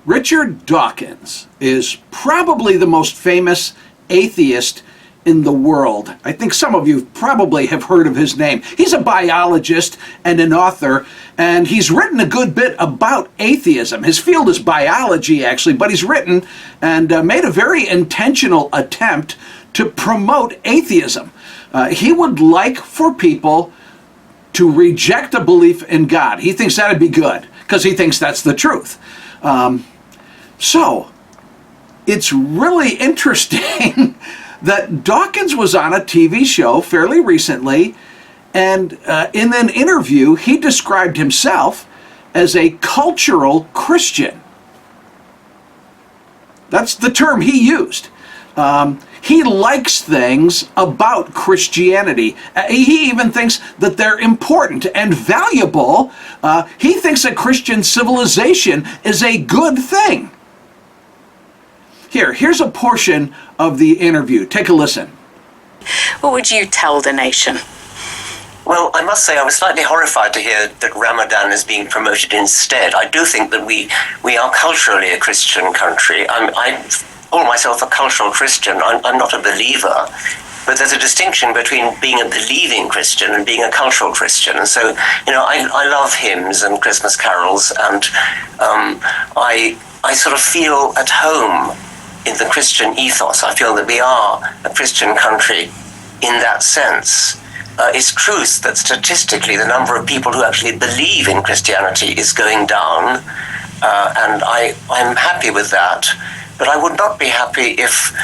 Richard Dawkins is probably the most famous atheist in the world. I think some of you probably have heard of his name. He's a biologist and an author, and he's written a good bit about atheism. His field is biology, actually, but he's written and made a very intentional attempt to promote atheism. He would like for people to reject a belief in God. He thinks that'd be good, because he thinks that's the truth. So, it's really interesting that Dawkins was on a TV show fairly recently, and in an interview, he described himself as a cultural Christian. That's the term he used. He likes things about Christianity. He even thinks that they're important and valuable. He thinks a Christian civilization is a good thing. Here's a portion of the interview. Take a listen. What would you tell the nation? Well, I must say I was slightly horrified to hear that Ramadan is being promoted instead. I do think that we are culturally a Christian country. I call myself a cultural Christian. I'm not a believer, but there's a distinction between being a believing Christian and being a cultural Christian. And so, I love hymns and Christmas carols, and I sort of feel at home in the Christian ethos. I feel that we are a Christian country in that sense. It's truth that statistically the number of people who actually believe in Christianity is going down, and I'm happy with that. But I would not be happy if,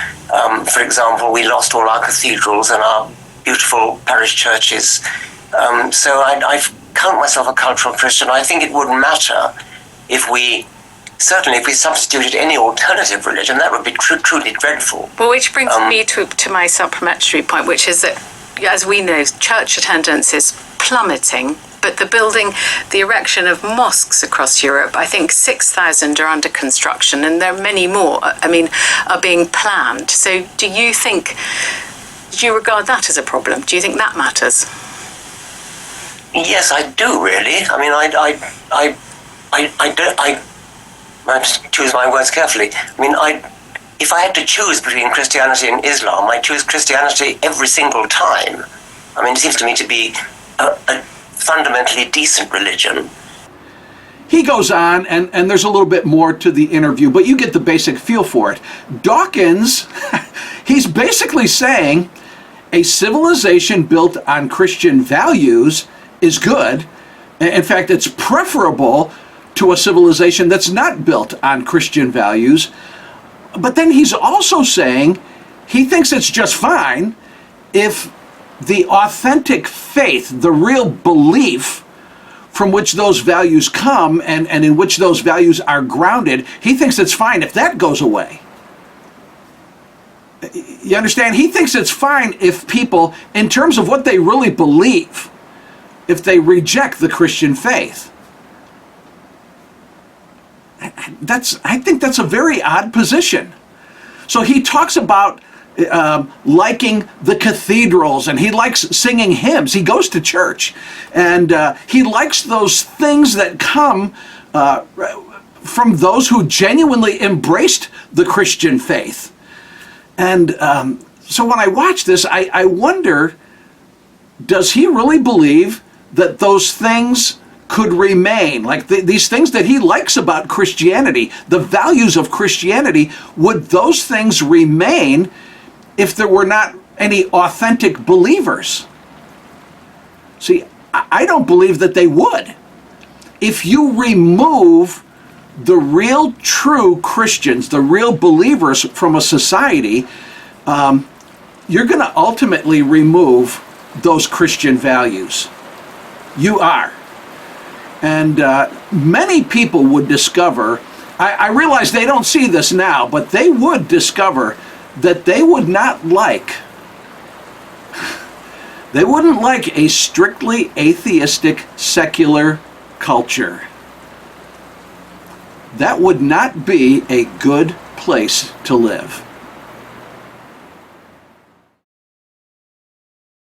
for example, we lost all our cathedrals and our beautiful parish churches. So I count myself a cultural Christian. I think it would matter if we substituted any alternative religion. That would be truly dreadful. Well, which brings me to my supplementary point, which is that, as we know, church attendance is plummeting, but the erection of mosques across Europe, I think 6,000 are under construction, and there are many more, are being planned. So do you regard that as a problem? Do you think that matters? Yes, I do, really. I must choose my words carefully. If I had to choose between Christianity and Islam, I'd choose Christianity every single time. It seems to me to be a fundamentally decent religion. He goes on, and there's a little bit more to the interview, but you get the basic feel for it. Dawkins, he's basically saying a civilization built on Christian values is good. In fact, it's preferable to a civilization that's not built on Christian values. But then he's also saying he thinks it's just fine if the authentic faith, the real belief from which those values come and in which those values are grounded, he thinks it's fine if that goes away. You understand? He thinks it's fine if people, in terms of what they really believe, if they reject the Christian faith. I think that's a very odd position. So he talks about liking the cathedrals, and he likes singing hymns. He goes to church, and he likes those things that come from those who genuinely embraced the Christian faith. And so when I watch this, I wonder, does he really believe that those things could remain, like these things that he likes about Christianity, the values of Christianity, would those things remain if there were not any authentic believers? See, I don't believe that they would. If you remove the real true Christians, the real believers from a society, you're going to ultimately remove those Christian values. You are. And many people would discover, I realize they don't see this now, but they would discover that they would not like, they wouldn't like a strictly atheistic, secular culture. That would not be a good place to live.